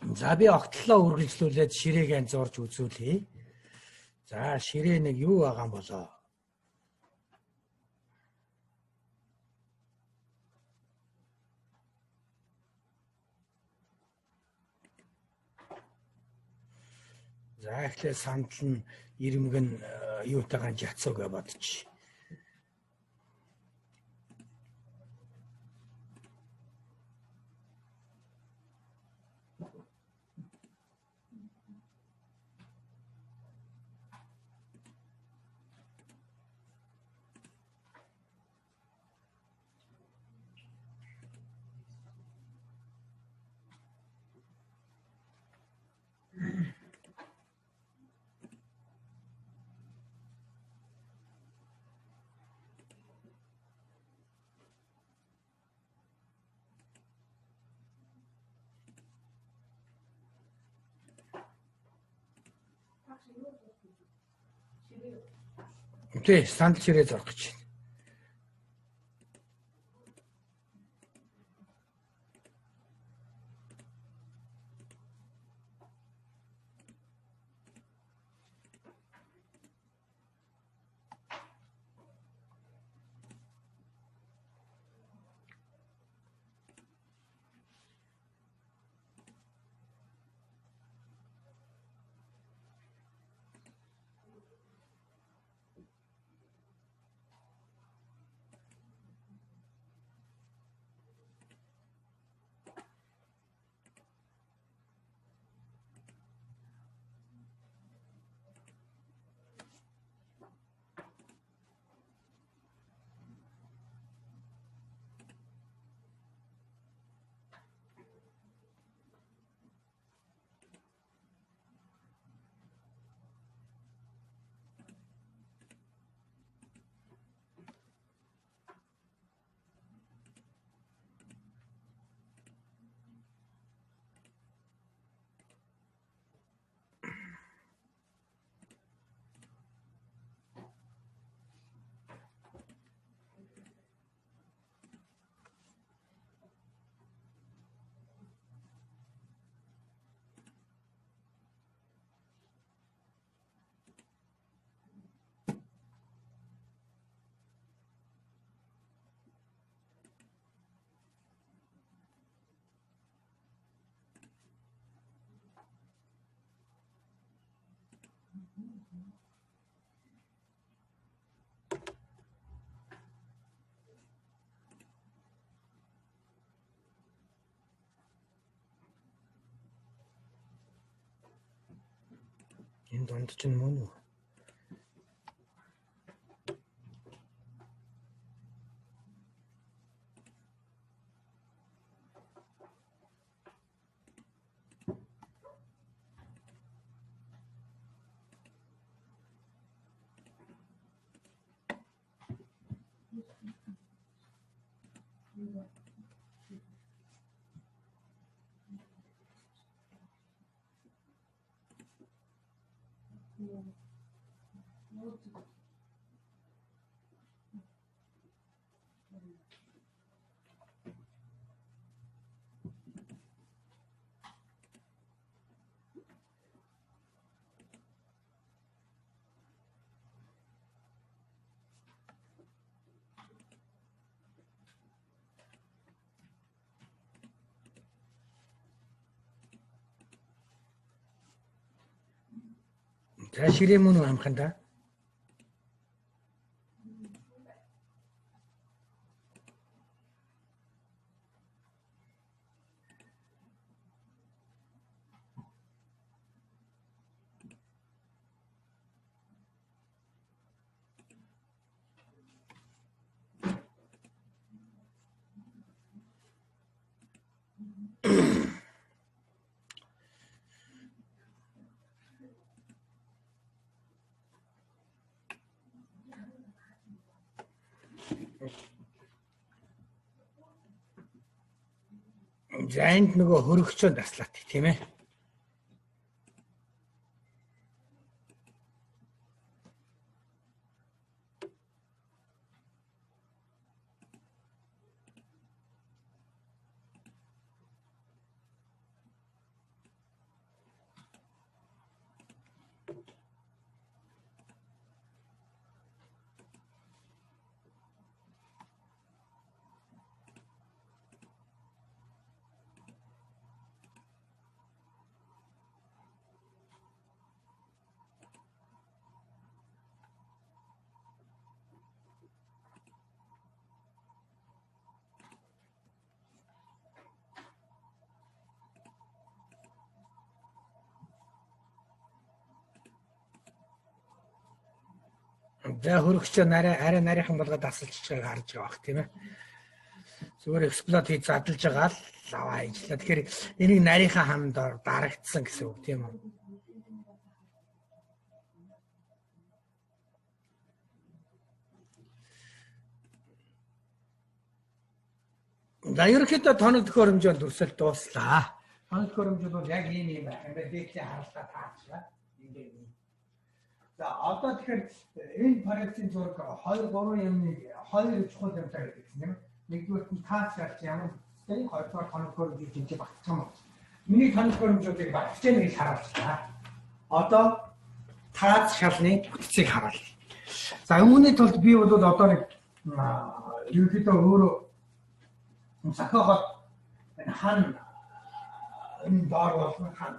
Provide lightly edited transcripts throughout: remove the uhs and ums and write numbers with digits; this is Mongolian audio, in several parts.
За би огтлоо үргэлжлүүлээд ширээгээ зурж үзүүлье. За ширээ нэг юу байгаа юм болоо? За эхлээ сандал нь ирмэг нь юутайгаа жацаг гэж бодчих. Окей, сандал ширээ зурх гэж байна. Энэ донд чинь мөн үү? За ширээ мөн үү амханда? За энд нөгөө хөрөгчөө таслаад тийм ээ. За хөрөгч арай нарийнхан болгоод асалж байгааг харж байгаа бах тийм ээ. Зүгээр эксплод хийж задлж байгаа л аваа ижлээ. Тэгэхээр энийг нарийнхаа хамд дарагдсан гэсэн үг тийм үү? За ерөнхийдөө тоног төхөөрөмжөнд дүрсэл дууслаа. Тоног төхөөрөмжүүд бол яг ийм байх юм байна. Дээдлийн харалтаа таачлаа. Ингээд юм. За одоо тэгэхээр энэ параметрийн зураг 2 3 юмны 2 чухал юмтай гэдэг юм. Нэгдүгээр нь таач гарч ямар тийм хоёрдугаар тоног төхөөрөмжүүд хэмжээ багтсан юм. Миний тоног төхөөрөмжүүдийг багтж байгааг харууллаа. Одоо таач шалны бүтцийг харуулъя. За үүний тулд би бол одоо нэг ерөнхийдөө өөрөө сахагт хан энэ доор болсон хан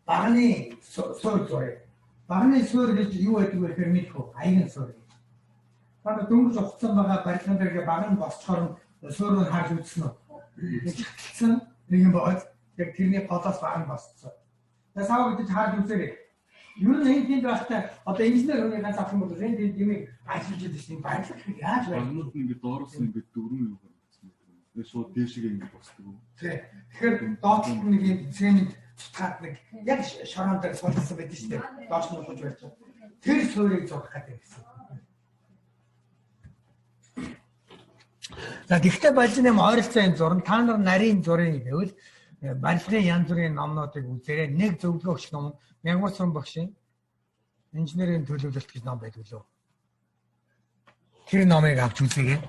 багны суур зураг. Багны суур гэж юу гэдэг вэ гэхээр мэдхүү аян суур гэж. Та дөнгөж ухцсан байгаа барилгын дээр баг нь босчоор суурыг харж үзсэн үү? Хатсан нэг юм бод яг тэрний голоос баг нь босцсон. Тэгээ сав гэж харж үзээрэй. Юу нэг энэ тийм байхдаа одоо инженер хүний ганц авах юм бол энэ тийм юм ажиллаж байдаг шин барилга яаж вэ? Багнууд нь ингээд доороос ингээд дөрвөн юм гаргасан. Тэгээ шууд дээшгээ ингээд босдог. Тэгэхээр доотлол нэг юм цемент цутгаад нэг яг шороон дээр суулгасан байдаг шүү дээ. Доош нь ухаж байж байгаа. Тэр суурийг зурх гэдэг гэсэн. За гэхдээ балжны ойролцоон зурн та нар нарийн зургийг гэвэл балжны янз бүрийн номнуудыг үзээрэй. Нэг зөвлөгөөгч ном Мянгмарсан багшийн инженерийн төлөвлөлт гэж ном байдаг лөө. Тэр номыг авч үзээрэй.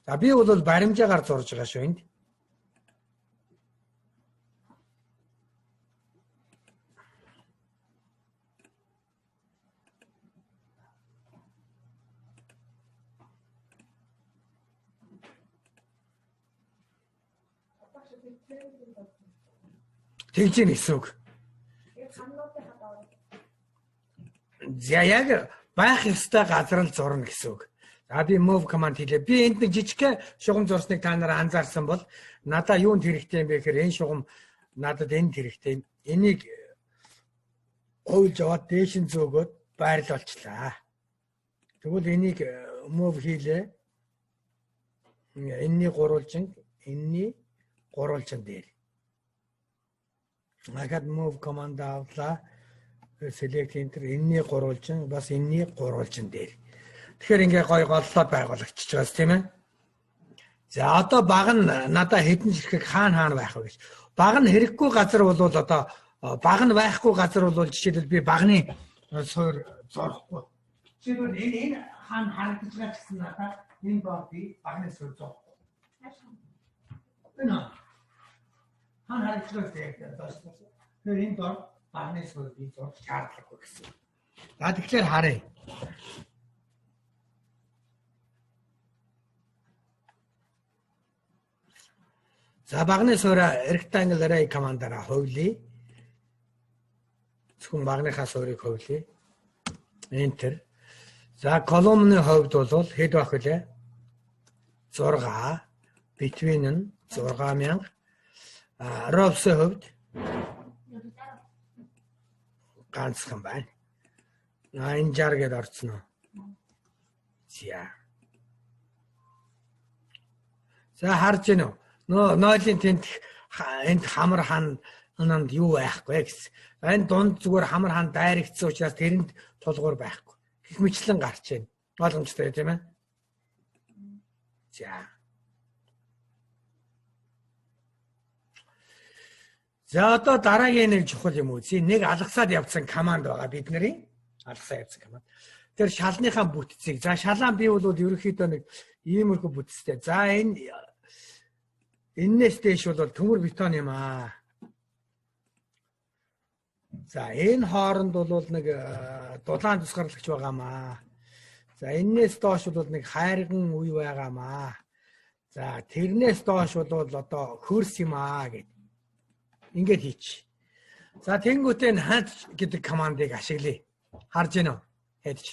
За би бол баримжаагаар зурж байгаа шүү энд. Тэгж юм гэсэн үг. За яг байх ёстой газар нь зурна гэсэн үг. За би move command хийлээ. Би энд нэг жижиг шугам зурсныг та нараа анзаарсан бол надаа юунд хэрэгтэй юм бэ гэхээр энэ шугам надад энд хэрэгтэй. Энийг хуйлж аваад дээш нь зөөгөөд байрлуулчлаа. Тэгвэл энийг move хийлээ. Энэний гурвалжин дээр. Агад move command авлаа. Select enter энэний гурвалжин бас энэний гурвалжин дээр. Тэгэхээр ингээ гой голлоо байгуулагчиж байгаас тийм ээ. За одоо баг нь надаа хэдэн жирхэг хаана байх вэ гэж. Баг нь хэрэггүй газар бол одоо баг нь байхгүй газар бол жишээлбэл би багны суур зурхгүй. Жишээлбэл энэ хаана харагдаж байгаа гэсэн надаа энэ баг би багны суур зурхгүй. Энэ хаана харагдаж байгаа гэсэн. Тэгэхээр энэ дор багны суур би зурх шаардлагагүй гэсэн. За тэгэхээр харъя. За багны суурь rectangle array командаараа хувилъя. Зөвхөн багныхаа суурийг хувилъя. Enter. За колумны хувьд бол хэд байх вэ? 6. Between нь 6000. Rows-ийн хувьд ганцхан байна. 80 гэдээ орцсон уу? За харж гинөө. Нойлын тент энд хамар хананд юу байхгүй гэсэн. Энэ дунд зүгээр хамар хан дайрагдсан учраас тэрэнд тулгуур байхгүй. Гэх мэтлэн гарч байна. Ойлгомжтой тийм ээ? За одоо дараагийн нэг чухал юм үзье. Нэг алгасаад явсан команд байгаа бидний. Алгасаа явсан команд. Тэр шалныхаа бүтцийг. За шалаа би бол ерөнхийдөө нэг иймэрхүү бүтцтэй. За энээс дэш бол төмөр бетон юм аа. За энэ хооронд бол нэг дулаан тусгарлагч байгаамаа. За энээс доош бол нэг хайрган үе байгаамаа. За тэрнээс доош бол одоо хөрс юм аа гэд. Ингээд хийч. За тэнгуүтээ хад гэдэг командыг ашиглая. Харж гинөө. Хэдэж.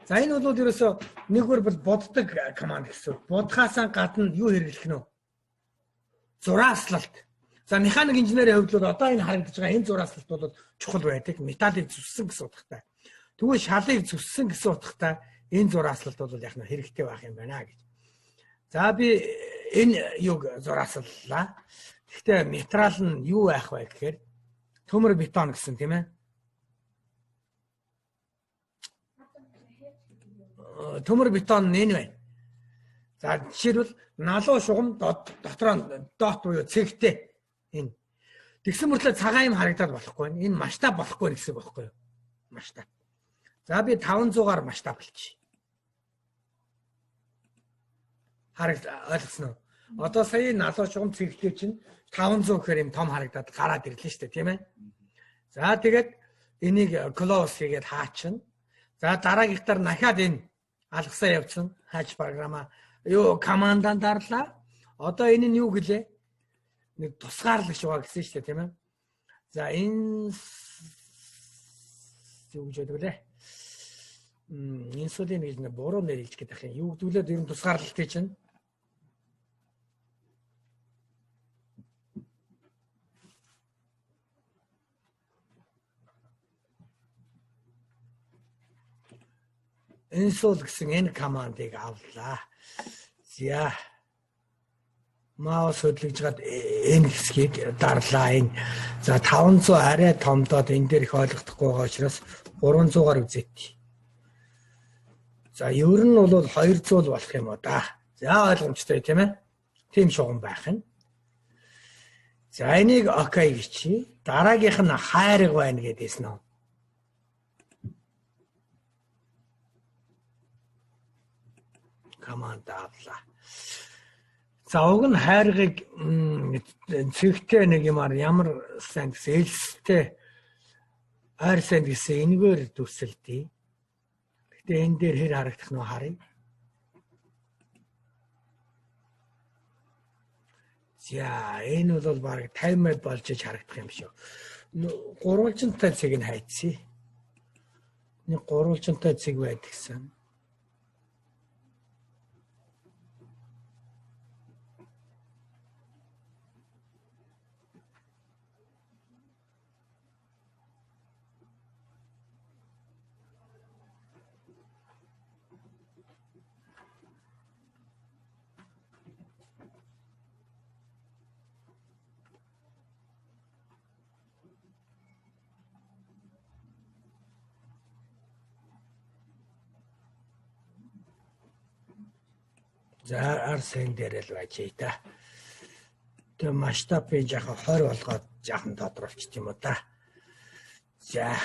За энэ бол ерөөсөө нэгвэр бол боддог команд гэсэн. Будхаасаа гадна юу хэрэглэх нь вэ? Зурааслалт. За механик инженерийн хувьд бол одоо энэ харагдаж байгаа энэ зурааслалт бол чухал байдаг. Металлыг зүссэн гэсэн утгатай. Тэгвэл шалыг зүссэн гэсэн утгатай энэ зурааслалт бол яг нь хэрэгтэй байх юм байна гэж. За би энэ юг зурааслалаа. Гэхдээ материал нь юу байх вэ гэхээр төмөр бетон гэсэн тийм ээ. Төмөр бетон нь энэ байна. За жишээлбэл налуу шугам дотроо дот буюу цэгтэй энэ. Тэгсэн мөртлөө цагаан юм харагдаад болохгүй. Энэ масштаб болохгүй гэсэн үг байхгүй юу? Масштаб. За би 500-аар масштаб хэлчих. Ойлгосноо. Одоо сая налуу шугам цэгтэй чинь 500 гэхээр юм том харагдаад гараад ирлээ шүү дээ, тийм ээ. За тэгээд энийг close хийгээд хаачна. За дараагийнхтар дахиад энэ алгасаа явуулсан. Хаач програма юу команданд дарлаа. Одоо энэ нь юу гэлээ? Нэг тусгаарлагч байгаа гэсэн шүү дээ, тийм ээ. За энэ юу гэж байдаг лээ? Инсулин гэж нэг буруу нэр хэлж гээд байх юм. Юу гэдүүлээд ер нь тусгаарлалтыг чинь инсул гэсэн энэ командыг авлаа. За маус хөдлөж гад энэ хэсгийг дарлаа энэ. За 500 арай томдоод энэ дээр их ойлгохдохгүй байгаа учраас 300-аар үзээт. За ер нь бол 200 болох юм уу да. За ойлгомжтой тийм ээ. Тим шугам байх нь. За энийг окей гэчи. Дараагийнх нь хайрга байна гэдээсэн нь. Команд авлаа. За уг нь хайргыг цэгтэй нэг юмар ямар сайн гэсэн ээлжтэй хайр сайн гэсэн энэгээр дүрсэлтий. Гэтэ энэ дээр хэр харагдах нь харъя. За энэ бол баг таймер болж харагдах юм шүү. Гурвалжинтай цэг нь хайцъя. Нэг гурвалжинтай цэг байдаг гэсэн. За арсын дээр л байж та. Тэг масштабыг яг 20 болгоод жаахан тодруулчих юм уу та. За.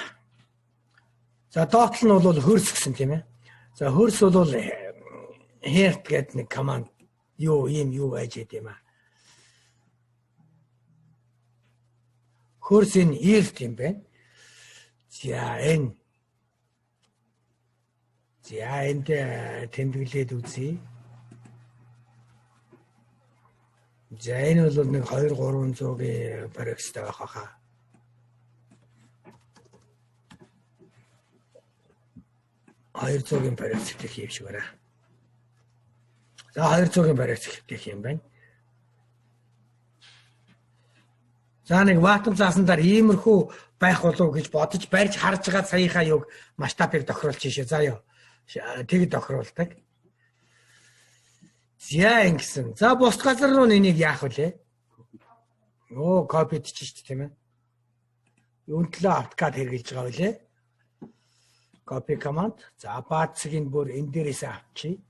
За доотл нь бол хөрс гэсэн тийм ээ. За хөрс бол hertz гэдэг нэг команд юу байж юм аа. Хөрс энэ hertz юм байна. За энэ. За энд тэмдэглээд үзье. За энэ бол нэг 2-300-ийн парекстай байх хаа. $200-ийн парекстэй хийв шиг байна. За 200-ийн парекстэй юм байна. За нэг ватн заасандаар иймэрхүү байх болов гэж бодож барьж харж байгаа саяхаа юг масштабыг тохируулж ийшээ. За ёо. Тэг тохируулдаг. За ингэсэн. За бус газар руу энийг яах вүлээ? Оо, копид чийж тийм ээ. Юунтлээ апкад хэрэгжилж байгаа вүлээ? Copy command. За баацгийн бүр энэ дээрээс авчи.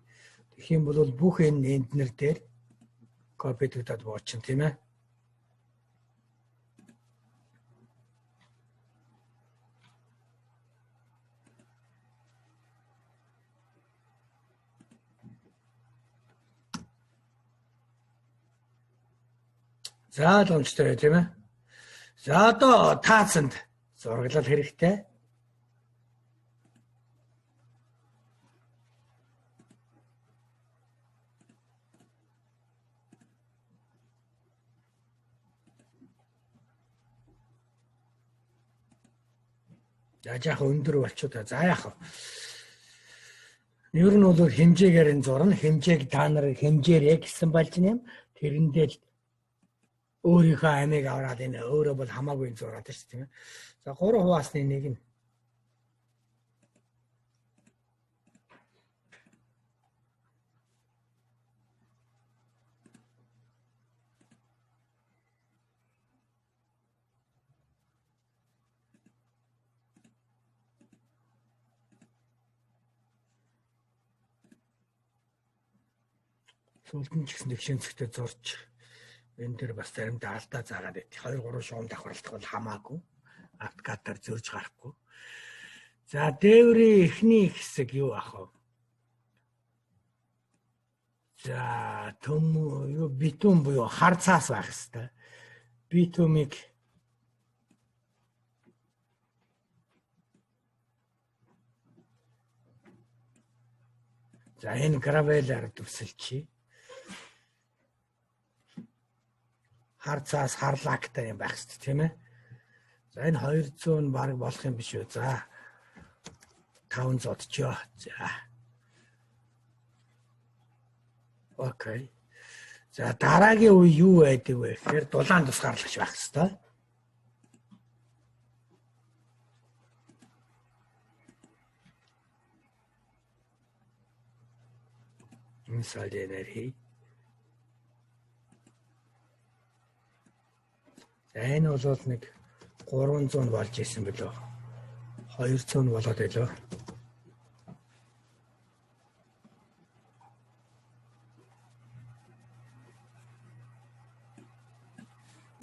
Тэгэх юм бол бүх энэ энднэр дээр копидуудад буучин тийм ээ. За боломжтой тийм ээ. За одоо таацанд зураглал хэрэгтэй. За яах өндөр болчихоо та. За яах вэ? Ер нь бол хэмжээгээр нь зурна. Хэмжээг та нар хэмжээрээ гэсэн болж юм. Тэрэндээ өөрийнхөө амийг аваад энэ өөрөө бол хамаагүй зураад шүү тийм ээ. За 3 хуваасны нэг нь. Цултан ч гэсэн тэгшэнцэгтэй зурж энэ төр бас заримдаа алдаа заагаад байт. 2 3 шугам давхарлах бол хамаагүй. Апкатаар зөрж гарахгүй. За дээврийн эхний хэсэг юу ах вэ? За юу битум буюу хар цаас байх хэвээр. Битумыг за энэ гравелаар төсөлчий. Хар цаас харлактай юм байх хэвээр тийм ээ. За энэ 200 нь баг болох юм биш үү? За 500 ч ёо. За. Окей. За дараагийн үе юу байдаг вэ гэхээр дулаан тусгаарлагч байх хэвээр. Инсаль энерги. За энэ бол нэг 300 болж исэн билүү? 200 болоод байлоо.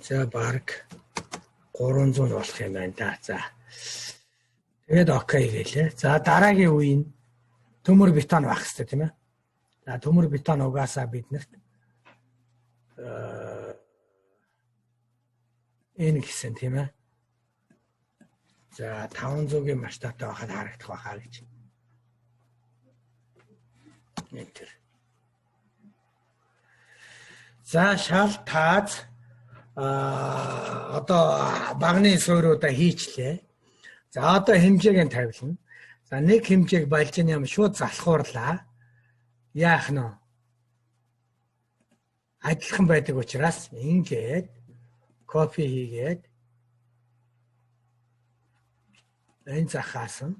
За баг 300 болох юм байна да. За. Тэгээд окей гэлээ. За дараагийн үе нь төмөр бетон байх хэрэгтэй тийм ээ. За төмөр бетон угаасаа биднэрт энэ гэсэн тийм ээ. За 500-ийн масштабтай байхад харагдах байхаа гэж. Энтер. За шал тааз одоо багны суурьудаа хийчлээ. За одоо хэмжээг нь тавилна. За нэг хэмжээг болж юм шууд залхуурлаа. Яах нь вэ? Адилхан байдаг учраас ингээд копи хийгээд энэ захаас нь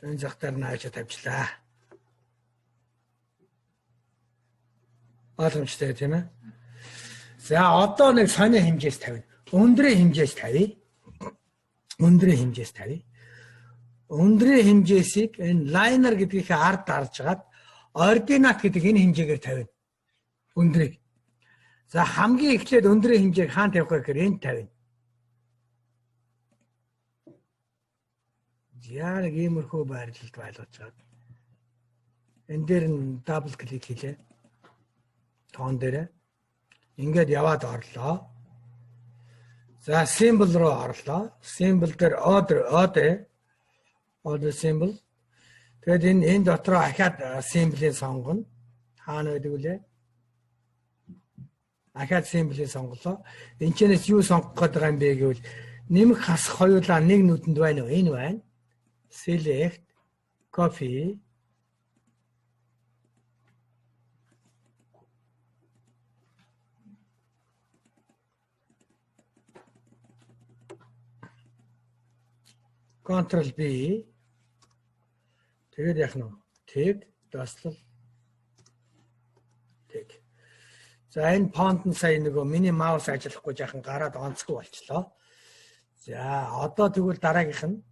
энэ захтар нааж тавьчлаа. Ойлгомжтой тийм ээ. За одоо нэг сони хэмжээс тавина. Өндрийн хэмжээс тавья. Өндрийн хэмжээс тавья. Өндрийн хэмжээсийг энэ лайнер гэдгийнхээ ард дарж гаад ординат гэдэг энэ хэмжээгээр тавина. Өндрийг. За хамгийн эхлээд өндрийн хэмжээг хаана тавих вэ гэхээр энд тавина. Яг иймэрхүү байрлалд байлгаж байгаа. Энд дээр нь дабл клик хийлээ. Тоон дээр. Ингээд яваад орлоо. За symbol руу орлоо. Symbol дээр order symbol. Тэгээд энэ дотроо ахаад symbol-ийг сонгоно. Хаана байдаг вүлээ? Ахаад symbol-ийг сонголоо. Энэчнээс юу сонгох гэдэг юм бэ гэвэл нэмэх хасах хоёулаа нэг нүдэнд байна уу? Энэ байна. Select, copy. Ctrl B. Тэгээд яах нь вэ? Тэг, даслал. Тэг. За энэ фонт нь сая нөгөө миний маус ажиллахгүй жаахан гараад онцгүй болчлоо. За одоо тэгвэл дараагийнх нь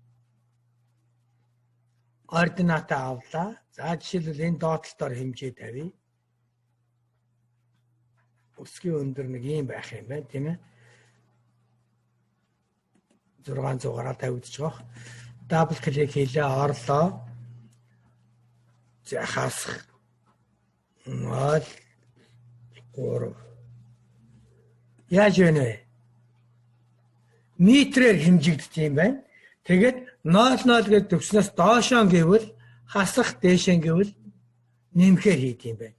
ордината авлаа. За жишээлбэл энэ доотлолтоор хэмжээ тавья. Өсгийн өндөр нэг юм байх юм байна, тийм ээ. 600-аараа тавигдчих واخ. Дабл клик хийлээ, орлоо. За хасах. 0 3. Яаж вэ нэ? Метрээр хэмжигдэж юм байна. Тэгээд 00 гэж төгснөөс доошоо гэвэл хасах, дээшээ гэвэл нэмэхээр хийх юм байна.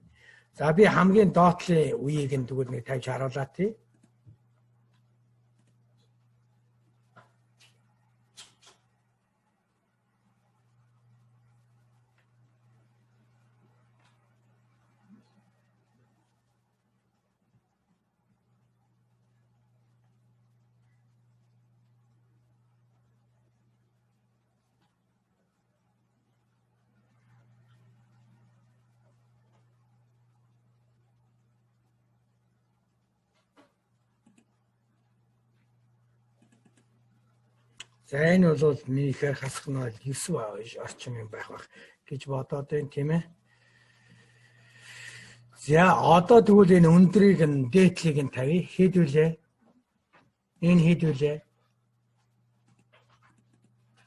За би хамгийн доотлын үеийг нь тэгвэл нэг тавьж харуулаа тий. За энэ бол миний ихээр хасах нь бол 9 орчим юм байх гэж бодоод байна тийм ээ. За одоо тэгвэл энэ өндрийг нь дээдлийг нь тавья. Хийдүүлээ. Энэ хийдүүлээ.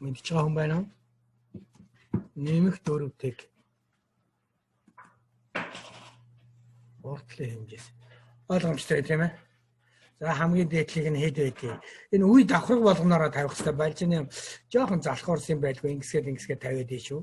Мэдж байгаа хүн байна уу? Нэмэх дөрөвтэйг. Уртлын хэмжээс. Ойлгомжтой тийм ээ. За хамгийн дээдлийг нь хэд байдгийг. Энэ үе давхраг болгоноороо тавих хэрэгтэй. Балжины жоохон залхуурсан байлгүй ингэсгээд тавиад ий шүү.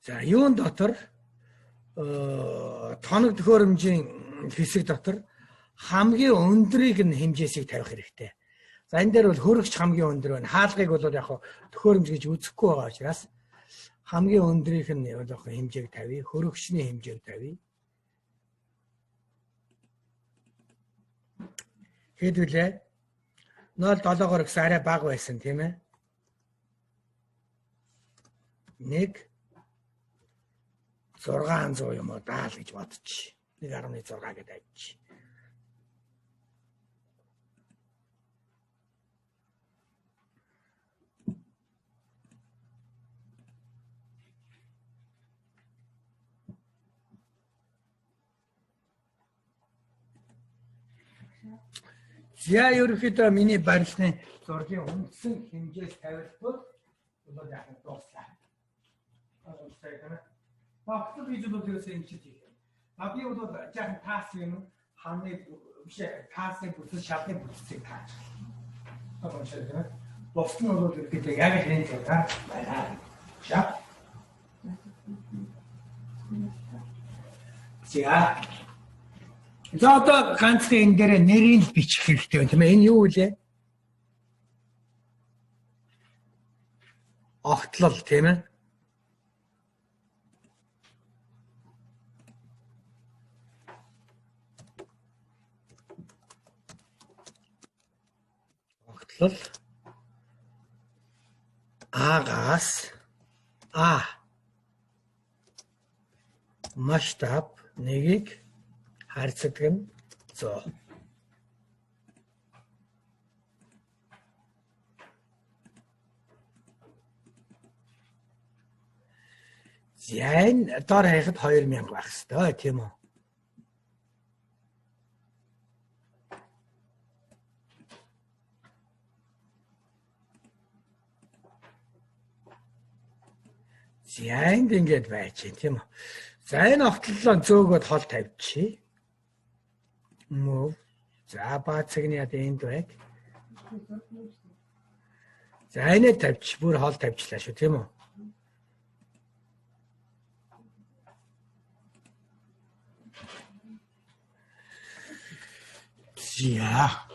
За юун дотор тоног төхөөрөмжийн хэсэг дотор хамгийн өндрийг нь хэмжээсийг тавих хэрэгтэй. За энэ дээр бол хөрөгч хамгийн өндөр байна. Хаалгыг бол яг төхөөрөмж гэж үзэхгүй байгаа учраас хамгийн өндрийнх нь яг хэмжээг тавья. Хөрөгчний хэмжээг тавья. Хэдүүлээ 0.7-оор ихс арай бага байсан тийм ээ. 1.600 юм уу даал гэж бодчих. 1.6 гэдээ ажиж. За ерөөхдөө миний барилгын зургийн үндсэн хэмжээс тавилбал бол яг дуслаа. Багтал гэж бол тэрээс ингэж хийх. А би бол яг таас юм ханы биш таасын бүсэл шатны бүсэлийг тааж. Багшаа. Босч нь бол ерөөхдөө яг энэ зураг байна. За. За одоо ганцхан энэ дээр нэрийг бичих хэрэгтэй байна тийм ээ. Энэ юу вэ? Огтлол тийм ээ. Огтлол агаас масштаб нэгийг харьцдаг нь 100. Зэн дор хаяхад 2000 байх ёстой тийм үү? Зэнд ингэж байж тийм үү? За энэ огтлолоо зөөгөөд хол тавьчих. Мove. За баацэг нь яд энд байг. За энэ тавьчих. Бүр хол тавьчлаа шүү тийм үү? За